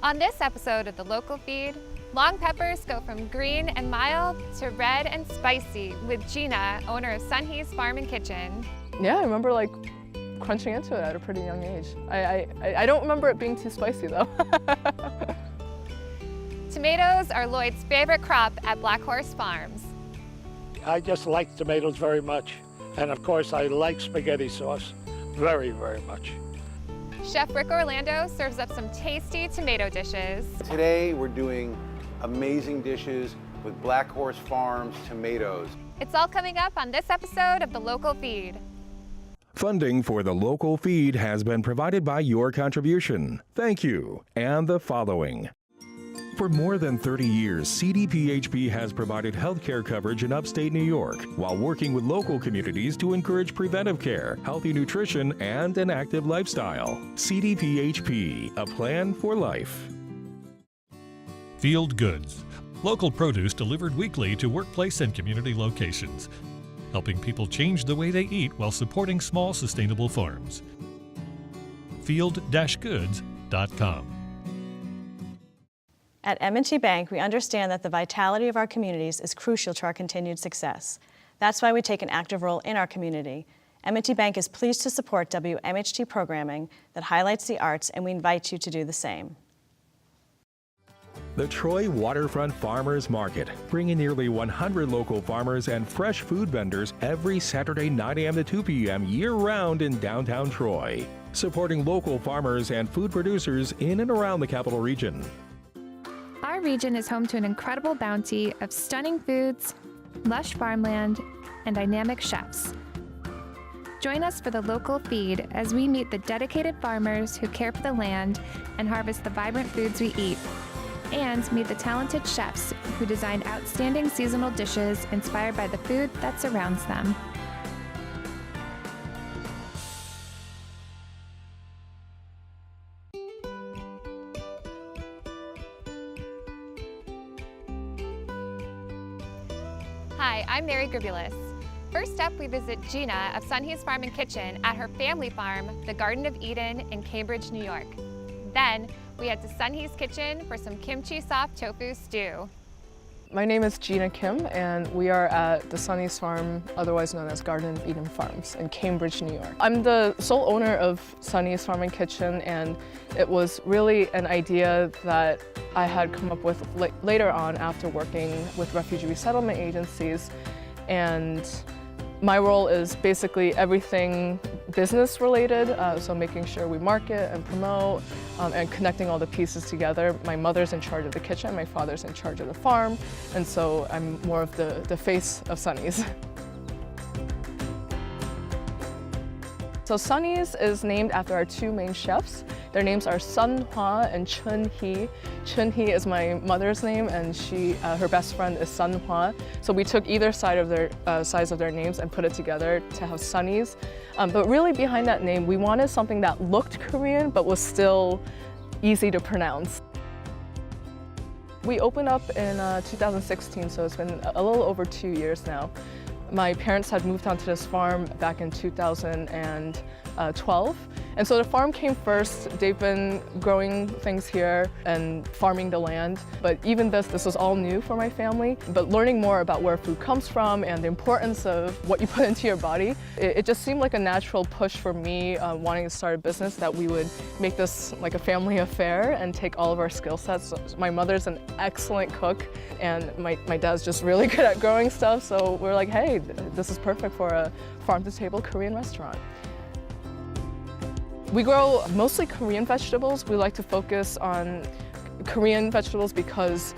On this episode of the Local Feed, long peppers go from green and mild to red and spicy with Gina, owner of Sunhees Farm and Kitchen. Yeah, I remember like crunching into it at a pretty young age. I don't remember it being too spicy though. Tomatoes are Lloyd's favorite crop at Black Horse Farms. I just like tomatoes very much. And of course, I like spaghetti sauce very, very much. Chef Rick Orlando serves up some tasty tomato dishes. Today, we're doing amazing dishes with Black Horse Farms tomatoes. It's all coming up on this episode of the Local Feed. Funding for the Local Feed has been provided by your contribution. Thank you, and the following. For more than 30 years, CDPHP has provided healthcare coverage in upstate New York while working with local communities to encourage preventive care, healthy nutrition, and an active lifestyle. CDPHP, a plan for life. Field Goods, local produce delivered weekly to workplace and community locations, helping people change the way they eat while supporting small sustainable farms. field-goods.com. At M&T Bank, we understand that the vitality of our communities is crucial to our continued success. That's why we take an active role in our community. M&T Bank is pleased to support WMHT programming that highlights the arts, and we invite you to do the same. The Troy Waterfront Farmers Market, bringing nearly 100 local farmers and fresh food vendors every Saturday 9 a.m. to 2 p.m. year-round in downtown Troy, supporting local farmers and food producers in and around the capital region. Our region is home to an incredible bounty of stunning foods, lush farmland, and dynamic chefs. Join us for the Local Feed as we meet the dedicated farmers who care for the land and harvest the vibrant foods we eat, and meet the talented chefs who design outstanding seasonal dishes inspired by the food that surrounds them. Hi, I'm Mary Gribulis. First up, we visit Gina of Sunhees Farm and Kitchen at her family farm, the Garden of Eden in Cambridge, New York. Then, we head to Sunhees Kitchen for some kimchi soft tofu stew. My name is Gina Kim, and we are at the Sunhees Farm, otherwise known as Garden of Eden Farms in Cambridge, New York. I'm the sole owner of Sunhees Farm and Kitchen, and it was really an idea that I had come up with later on after working with refugee resettlement agencies. And my role is basically everything business related, so making sure we market and promote and connecting all the pieces together. My mother's in charge of the kitchen, my father's in charge of the farm, and so I'm more of the face of Sunhees. So Sunhees is named after our two main chefs. Their names are Sun Hwa and Chun Hee. Chun Hee is my mother's name, and her best friend is Sun Hwa. So we took either side of their sides of their names and put it together to have Sunhees. But really behind that name, we wanted something that looked Korean but was still easy to pronounce. We opened up in 2016, so it's been a little over 2 years now. My parents had moved onto this farm back in 2012. And so the farm came first. They've been growing things here and farming the land. But even this was all new for my family. But learning more about where food comes from and the importance of what you put into your body, it just seemed like a natural push for me wanting to start a business that we would make this like a family affair and take all of our skill sets. So my mother's an excellent cook, and my dad's just really good at growing stuff. So we're like, hey, this is perfect for a farm-to-table Korean restaurant. We grow mostly Korean vegetables. We like to focus on Korean vegetables because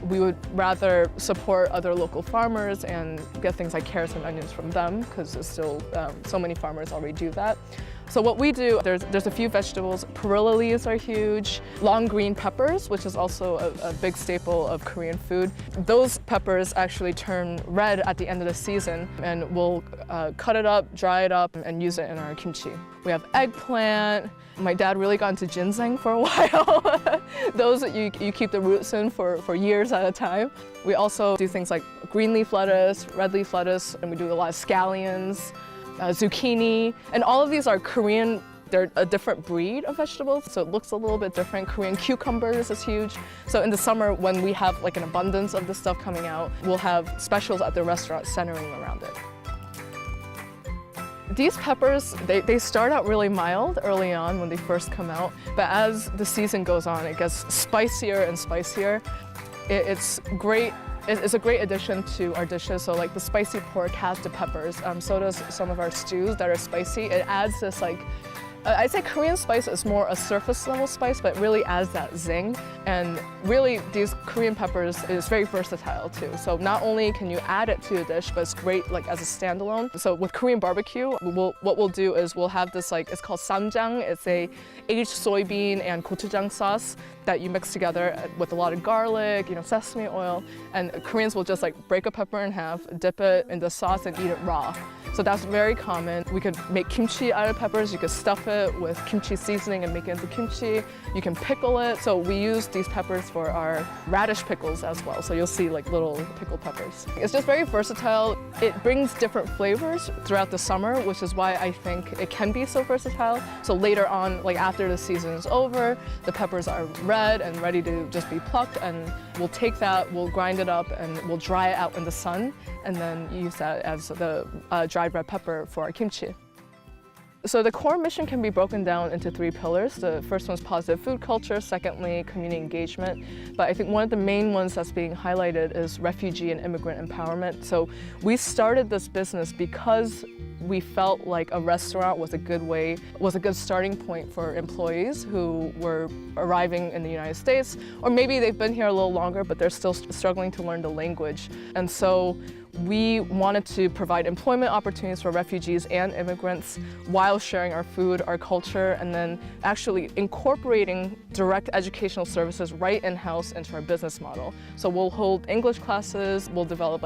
we would rather support other local farmers and get things like carrots and onions from them, because there's still so many farmers already do that. So what we do, there's a few vegetables. Perilla leaves are huge. Long green peppers, which is also a big staple of Korean food. Those peppers actually turn red at the end of the season, and we'll cut it up, dry it up, and use it in our kimchi. We have eggplant. My dad really got into ginseng for a while. Those that you keep the roots in for years at a time. We also do things like green leaf lettuce, red leaf lettuce, and we do a lot of scallions, zucchini, and all of these are Korean they're a different breed of vegetables, so it looks a little bit different. Korean cucumbers is huge. So in the summer, when we have like an abundance of this stuff coming out, we'll have specials at the restaurant centering around it. These peppers, they start out really mild early on when they first come out, but as the season goes on, it gets spicier and spicier. It's great. It's a great addition to our dishes. So like the spicy pork has the peppers. So does some of our stews that are spicy. It adds this like, I'd say Korean spice is more a surface level spice, but it really adds that zing. And really these Korean peppers is very versatile too. So not only can you add it to a dish, but it's great like as a standalone. So with Korean barbecue, what we'll do is we'll have this like, it's called samjang. It's a aged soybean and gochujang sauce that you mix together with a lot of garlic, sesame oil. And Koreans will just like break a pepper in half, dip it in the sauce and eat it raw. So that's very common. We could make kimchi out of peppers. You could stuff it with kimchi seasoning and make it into kimchi. You can pickle it. So we use these peppers for our radish pickles as well. So you'll see like little pickled peppers. It's just very versatile. It brings different flavors throughout the summer, which is why I think it can be so versatile. So later on, like after the season is over, the peppers are red and ready to just be plucked, and we'll take that, we'll grind it up, and we'll dry it out in the sun, and then use that as the dried red pepper for our kimchi. So the core mission can be broken down into 3 pillars. The first one's positive food culture, secondly, community engagement. But I think one of the main ones that's being highlighted is refugee and immigrant empowerment. So we started this business because we felt like a restaurant was a good starting point for employees who were arriving in the United States, or maybe they've been here a little longer, but they're still struggling to learn the language. And so we wanted to provide employment opportunities for refugees and immigrants while sharing our food, our culture, and then actually incorporating direct educational services right in-house into our business model. So we'll hold English classes, we'll develop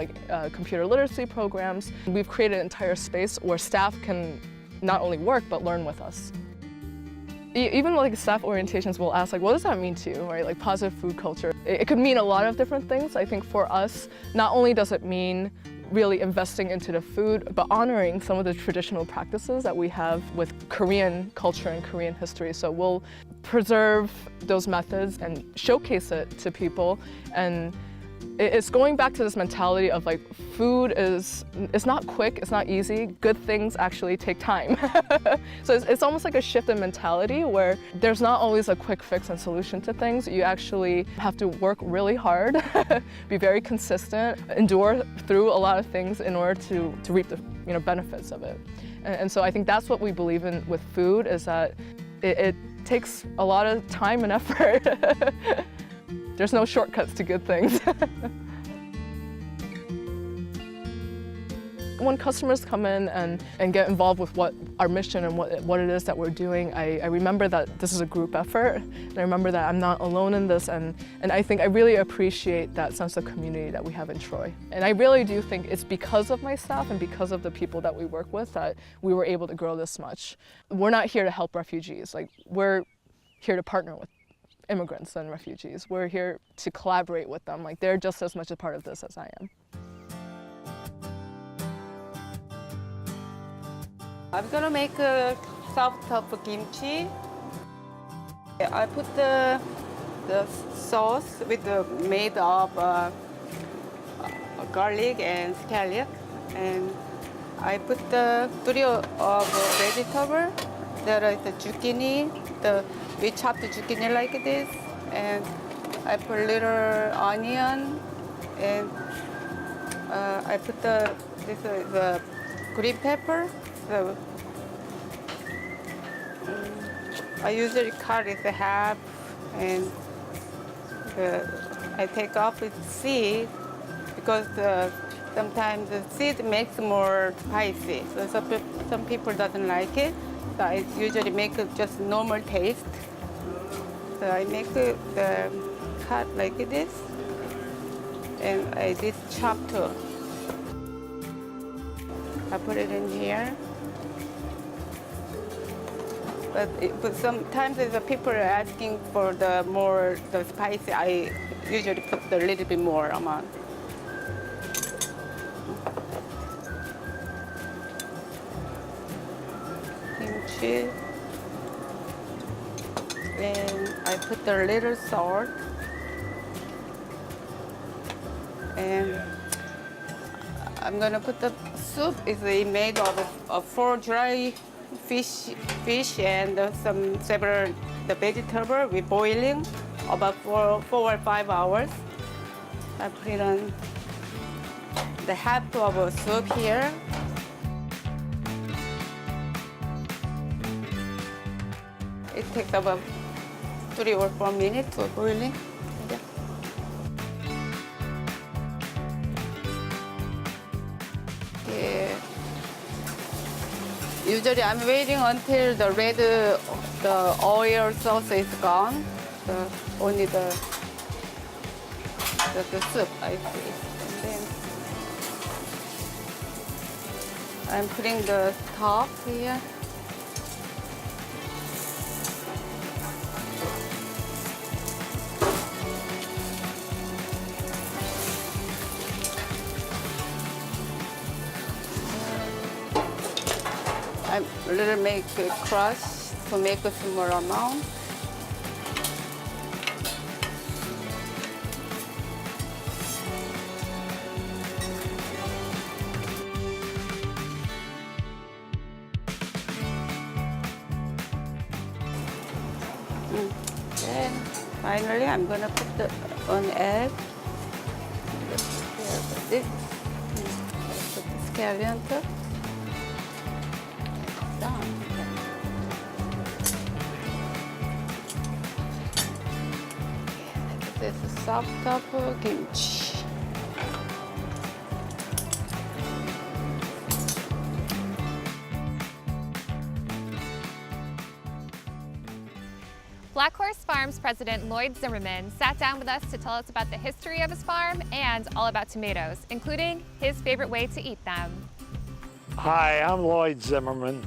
computer literacy programs. We've created an entire space where staff can not only work, but learn with us. Even like staff orientations will ask, like, what does that mean to you, right? Like positive food culture. It could mean a lot of different things. I think for us, not only does it mean really investing into the food, but honoring some of the traditional practices that we have with Korean culture and Korean history. So we'll preserve those methods and showcase it to people. And it's going back to this mentality of like food it's not quick, it's not easy. Good things actually take time. So it's almost like a shift in mentality where there's not always a quick fix and solution to things. You actually have to work really hard, be very consistent, endure through a lot of things in order to reap the benefits of it. And so I think that's what we believe in with food, is that it takes a lot of time and effort. There's no shortcuts to good things. When customers come in and get involved with what our mission and what it is that we're doing, I remember that this is a group effort, and I remember that I'm not alone in this, and I think I really appreciate that sense of community that we have in Troy. And I really do think it's because of my staff and because of the people that we work with that we were able to grow this much. We're not here to help refugees, like we're here to partner with immigrants and refugees. We're here to collaborate with them. Like they're just as much a part of this as I am. I'm gonna make a soft tofu kimchi. I put the sauce made of garlic and scallop, and I put the 3 of vegetable. There is the zucchini. We chop the zucchini like this, and I put a little onion, and I put this is the green pepper. So I usually cut it in half, and I take off its seed because sometimes the seed makes more spicy. So some people doesn't like it. So I usually make it just normal taste. So I make the cut like this, and I did chop too. I put it in here. But sometimes the people are asking for the spicy. I usually put a little bit more amount. Kimchi. And I put a little salt. And I'm gonna put the soup is made of 4 dry fish and several the vegetable we boiling about 4 or 5 hours. I put it on the half of a soup here. It takes about 3 or 4 minutes to boiling. Yeah. Yeah. Usually I'm waiting until the oil sauce is gone. Only the soup I put. And then I'm putting the top here. I little make a crust to make a smaller amount. Then finally, I'm gonna put an egg. This scallion top. Done. This is soft tofu kimchi. Black Horse Farms President Lloyd Zimmerman sat down with us to tell us about the history of his farm and all about tomatoes, including his favorite way to eat them. Hi, I'm Lloyd Zimmerman,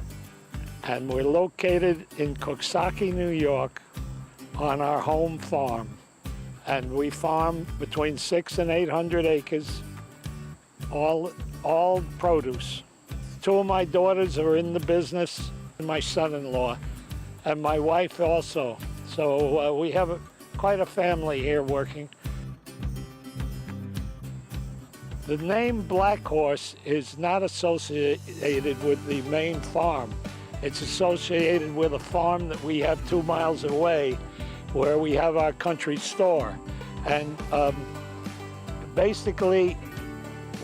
and we're located in Coxsackie, New York, on our home farm. And we farm between 600 and 800 acres, all produce. 2 of my daughters are in the business, and my son-in-law, and my wife also. So we have quite a family here working. The name Black Horse is not associated with the main farm. It's associated with a farm that we have 2 miles away where we have our country store. And basically,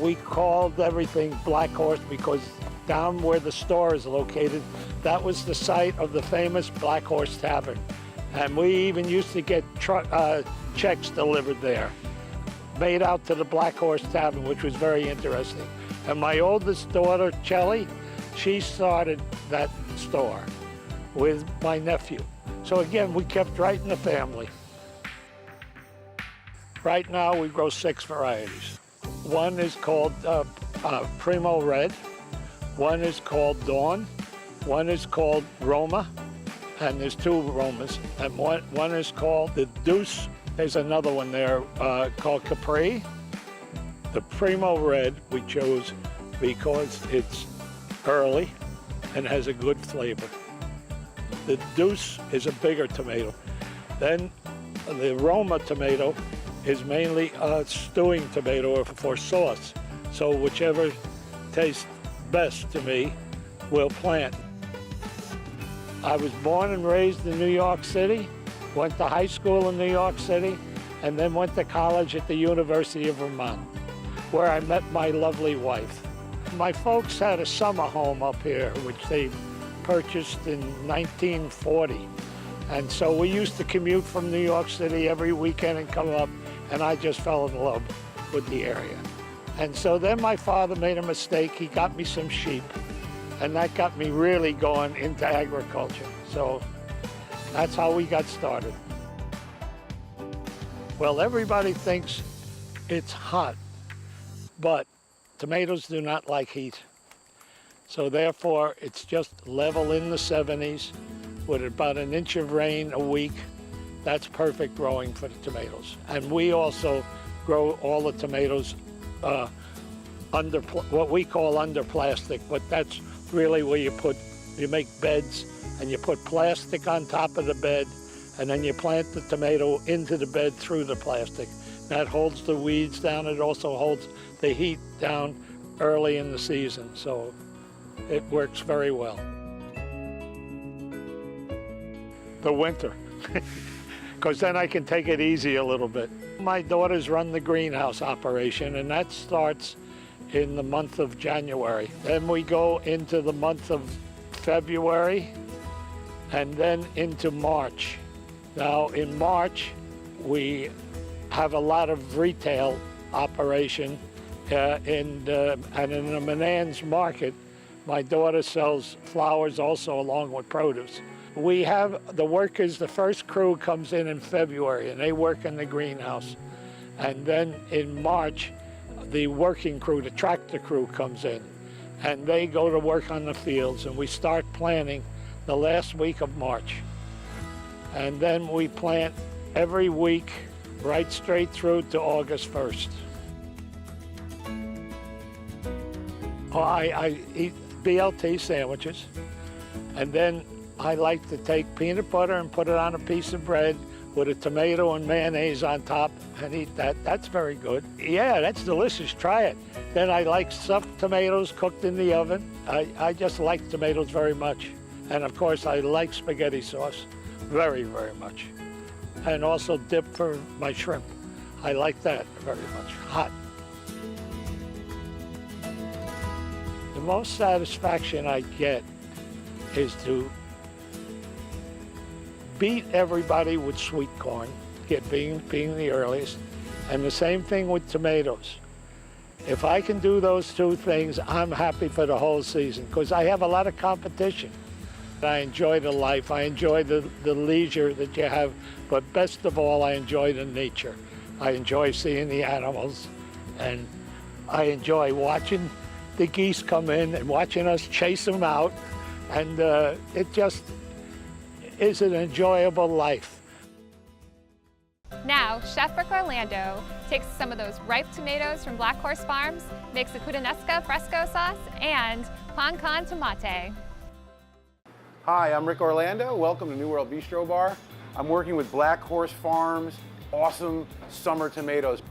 we called everything Black Horse because down where the store is located, that was the site of the famous Black Horse Tavern. And we even used to get checks delivered there, made out to the Black Horse Tavern, which was very interesting. And my oldest daughter, Chelly, she started that store with my nephew. So again, we kept right in the family. Right now, we grow 6 varieties. One is called Primo Red, one is called Dawn, one is called Roma, and there's 2 Romas, and one is called the Deuce. There's another one there called Capri. The Primo Red we chose because it's early and has a good flavor. The Deuce is a bigger tomato. Then the Roma tomato is mainly a stewing tomato for sauce. So whichever tastes best to me, we'll plant. I was born and raised in New York City, went to high school in New York City, and then went to college at the University of Vermont, where I met my lovely wife. My folks had a summer home up here, which they purchased in 1940. And so we used to commute from New York City every weekend and come up, and I just fell in love with the area. And so then my father made a mistake. He got me some sheep, and that got me really going into agriculture. So that's how we got started. Well, everybody thinks it's hot, but tomatoes do not like heat. So therefore, it's just level in the 70s with about an inch of rain a week. That's perfect growing for the tomatoes. And we also grow all the tomatoes under what we call under plastic, but that's really where you make beds and you put plastic on top of the bed and then you plant the tomato into the bed through the plastic. That holds the weeds down. It also holds the heat down early in the season, so it works very well. The winter, because then I can take it easy a little bit. My daughters run the greenhouse operation, and that starts in the month of January. Then we go into the month of February, and then into March. Now in March, we have a lot of retail operation, and in the Menands market, my daughter sells flowers also along with produce. We have the workers, the first crew comes in February, and they work in the greenhouse. And then in March, the working crew, the tractor crew comes in, and they go to work on the fields, and we start planting the last week of March. And then we plant every week right straight through to August 1st. Oh, I eat BLT sandwiches, and then I like to take peanut butter and put it on a piece of bread with a tomato and mayonnaise on top and eat that. That's very good. Yeah, that's delicious. Try it. Then I like stuffed tomatoes cooked in the oven. I just like tomatoes very much. And of course, I like spaghetti sauce very, very much. And also dip for my shrimp. I like that very much, hot. The most satisfaction I get is to beat everybody with sweet corn, being the earliest, and the same thing with tomatoes. If I can do those two things, I'm happy for the whole season, because I have a lot of competition. I enjoy the life, I enjoy the leisure that you have, but best of all, I enjoy the nature. I enjoy seeing the animals, and I enjoy watching the geese come in and watching us chase them out, and it just is an enjoyable life. Now, Chef Rick Orlando takes some of those ripe tomatoes from Black Horse Farms, makes a puttanesca fresco sauce, and pan con tomate. Hi, I'm Rick Orlando. Welcome to New World Bistro Bar. I'm working with Black Horse Farms, awesome summer tomatoes.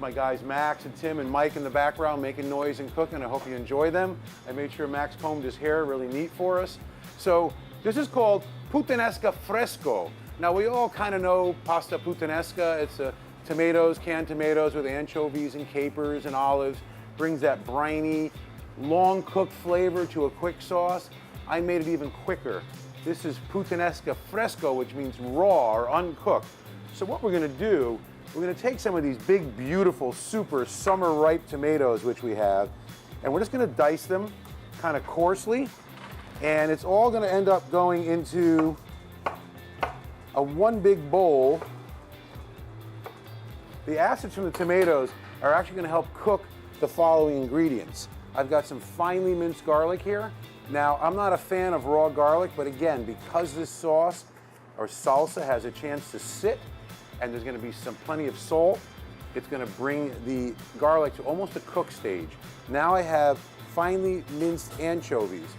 My guys Max and Tim and Mike in the background making noise and cooking. I hope you enjoy them. I made sure Max combed his hair really neat for us. So this is called puttanesca fresco. Now we all kind of know pasta puttanesca. It's tomatoes, canned tomatoes with anchovies and capers and olives. Brings that briny, long cooked flavor to a quick sauce. I made it even quicker. This is puttanesca fresco, which means raw or uncooked. So what we're gonna do, we're gonna take some of these big, beautiful, super summer ripe tomatoes, which we have, and we're just gonna dice them kind of coarsely. And it's all gonna end up going into a one big bowl. The acids from the tomatoes are actually gonna help cook the following ingredients. I've got some finely minced garlic here. Now, I'm not a fan of raw garlic, but again, because this sauce or salsa has a chance to sit and there's gonna be plenty of salt, it's gonna bring the garlic to almost a cook stage. Now I have finely minced anchovies.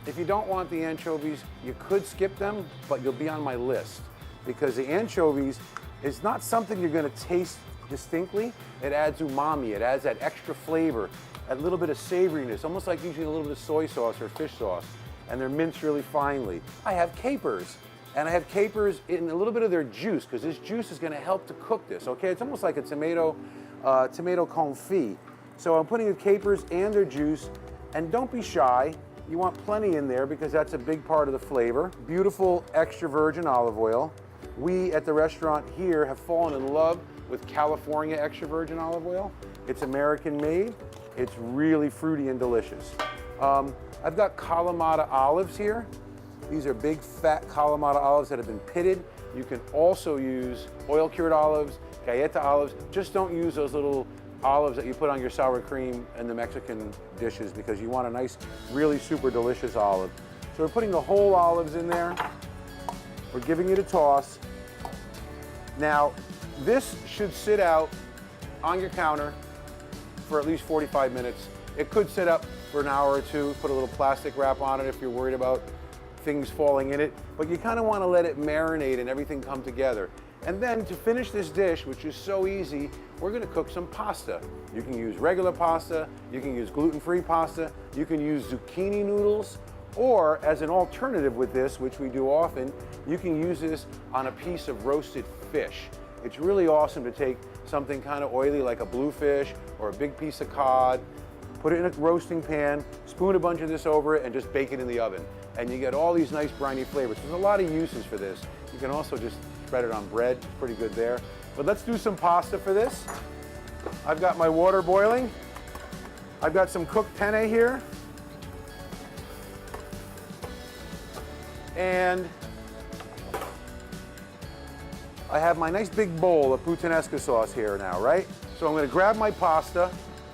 If you don't want the anchovies, you could skip them, but you'll be on my list because the anchovies is not something you're gonna taste distinctly. It adds umami, it adds that extra flavor, a little bit of savoriness, almost like using a little bit of soy sauce or fish sauce, and they're minced really finely. I have capers, and I have capers in a little bit of their juice, because this juice is gonna help to cook this, okay? It's almost like a tomato confit. So I'm putting the capers and their juice, and don't be shy. You want plenty in there because that's a big part of the flavor. Beautiful extra virgin olive oil. We at the restaurant here have fallen in love with California extra virgin olive oil. It's American made. It's really fruity and delicious. I've got Kalamata olives here. These are big fat Kalamata olives that have been pitted. You can also use oil cured olives, galleta olives. Just don't use those little olives that you put on your sour cream in the Mexican dishes because you want a nice, really super delicious olive. So we're putting the whole olives in there. We're giving it a toss. Now, this should sit out on your counter for at least 45 minutes. It could sit up for an hour or two, put a little plastic wrap on it if you're worried about things falling in it, but you kind of want to let it marinate and everything come together. And then to finish this dish, which is so easy, we're going to cook some pasta. You can use regular pasta, you can use gluten-free pasta, you can use zucchini noodles, or as an alternative with this, which we do often, you can use this on a piece of roasted fish. It's really awesome to take something kind of oily like a bluefish or a big piece of cod, put it in a roasting pan, spoon a bunch of this over it, and just bake it in the oven. And you get all these nice briny flavors. There's a lot of uses for this. You can also just spread it on bread, it's pretty good there. But let's do some pasta for this. I've got my water boiling. I've got some cooked penne here. And I have my nice big bowl of puttanesca sauce here now, right? So I'm gonna grab my pasta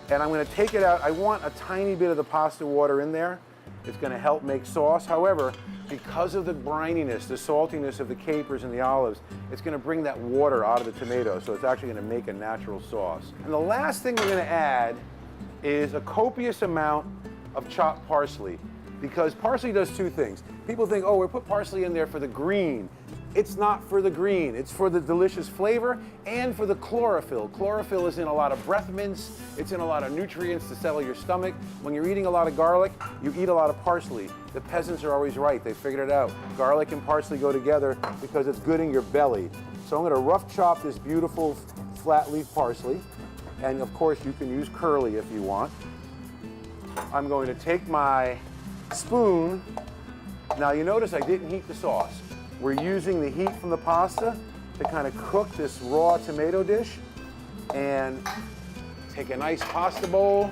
and I'm gonna take it out. I want a tiny bit of the pasta water in there. It's gonna help make sauce. However, because of the brininess, the saltiness of the capers and the olives, it's gonna bring that water out of the tomato, so it's actually gonna make a natural sauce. And the last thing we're gonna add is a copious amount of chopped parsley, because parsley does two things. People think, oh, we put parsley in there for the green. It's not for the green. It's for the delicious flavor and for the chlorophyll. Chlorophyll is in a lot of breath mints. It's in a lot of nutrients to settle your stomach. When you're eating a lot of garlic, you eat a lot of parsley. The peasants are always right. They figured it out. Garlic and parsley go together because it's good in your belly. So I'm going to rough chop this beautiful flat leaf parsley. And of course, you can use curly if you want. I'm going to take my spoon. Now you notice I didn't heat the sauce. We're using the heat from the pasta to kind of cook this raw tomato dish. And take a nice pasta bowl.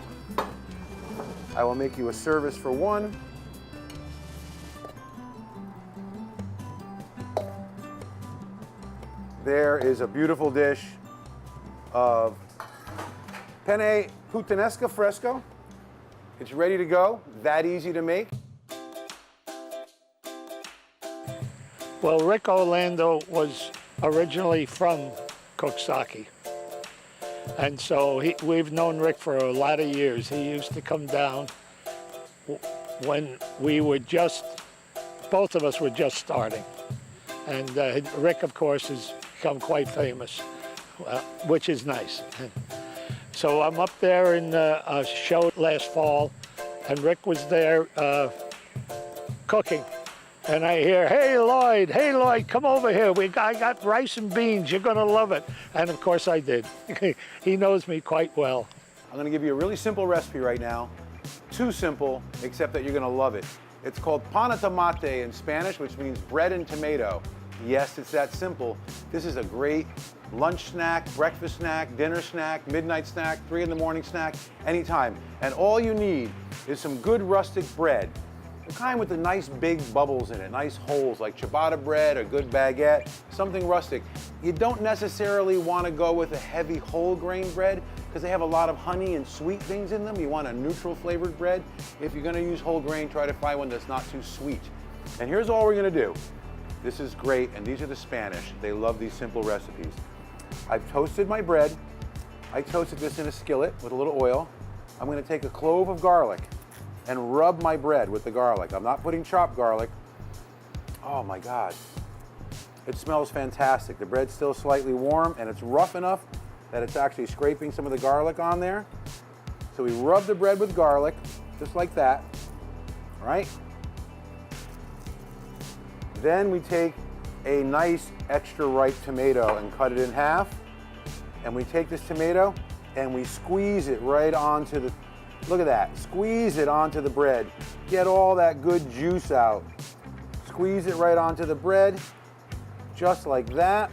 I will make you a service for one. There is a beautiful dish of penne puttanesca fresco. It's ready to go, that easy to make. Well, Rick Orlando was originally from Coxsackie. And so we've known Rick for a lot of years. He used to come down when we were both of us were just starting. And Rick, of course, has become quite famous, which is nice. So I'm up there in a show last fall, and Rick was there cooking. And I hear, hey Lloyd, come over here. I got rice and beans, you're gonna love it. And of course I did. He knows me quite well. I'm gonna give you a really simple recipe right now. Too simple, except that you're gonna love it. It's called pan y tomate in Spanish, which means bread and tomato. Yes, it's that simple. This is a great lunch snack, breakfast snack, dinner snack, midnight snack, 3 in the morning snack, anytime. And all you need is some good rustic bread. The kind with the nice big bubbles in it, nice holes like ciabatta bread, a good baguette, something rustic. You don't necessarily want to go with a heavy whole grain bread because they have a lot of honey and sweet things in them. You want a neutral flavored bread. If you're going to use whole grain, try to find one that's not too sweet. And here's all we're going to do. This is great, and these are the Spanish. They love these simple recipes. I've toasted my bread. I toasted this in a skillet with a little oil. I'm going to take a clove of garlic and rub my bread with the garlic. I'm not putting chopped garlic. Oh my God. It smells fantastic. The bread's still slightly warm and it's rough enough that it's actually scraping some of the garlic on there. So we rub the bread with garlic, just like that, right? Then we take a nice extra ripe tomato and cut it in half. And we take this tomato and we squeeze it right onto the, look at that, squeeze it onto the bread. Get all that good juice out. Squeeze it right onto the bread, just like that.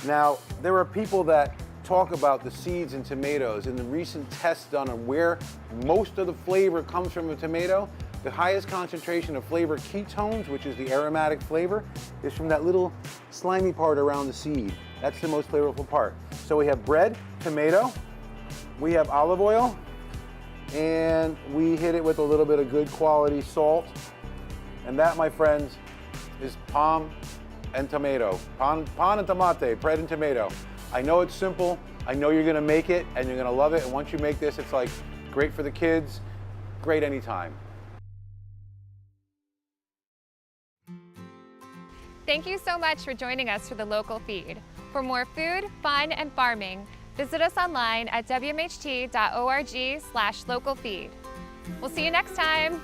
Now, there are people that talk about the seeds in tomatoes. In the recent tests done on where most of the flavor comes from a tomato, the highest concentration of flavor ketones, which is the aromatic flavor, is from that little slimy part around the seed. That's the most flavorful part. So we have bread, tomato, we have olive oil, and we hit it with a little bit of good quality salt. And that, my friends, is pan and tomato. Pan and tomate, bread and tomato. I know it's simple. I know you're gonna make it and you're gonna love it. And once you make this, it's like great for the kids, great anytime. Thank you so much for joining us for the Local Feed. For more food, fun, and farming, visit us online at wmht.org/localfeed. We'll see you next time.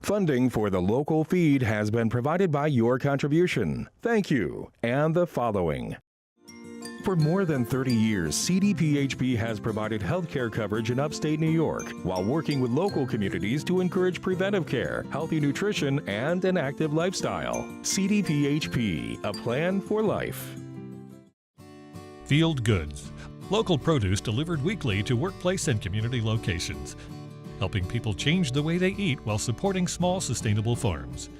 Funding for the Local Feed has been provided by your contribution. Thank you, and the following. For more than 30 years, CDPHP has provided healthcare coverage in upstate New York while working with local communities to encourage preventive care, healthy nutrition, and an active lifestyle. CDPHP, a plan for life. Field Goods, local produce delivered weekly to workplace and community locations, helping people change the way they eat while supporting small sustainable farms.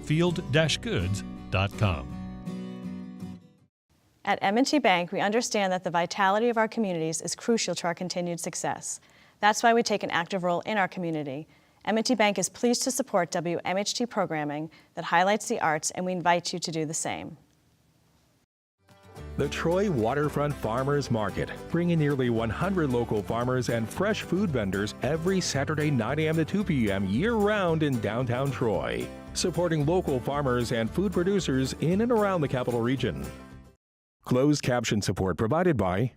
Field-goods.com. At M&T Bank, we understand that the vitality of our communities is crucial to our continued success. That's why we take an active role in our community. M&T Bank is pleased to support WMHT programming that highlights the arts, and we invite you to do the same. The Troy Waterfront Farmers Market, bringing nearly 100 local farmers and fresh food vendors every Saturday 9 a.m. to 2 p.m. year-round in downtown Troy, supporting local farmers and food producers in and around the capital region. Closed caption support provided by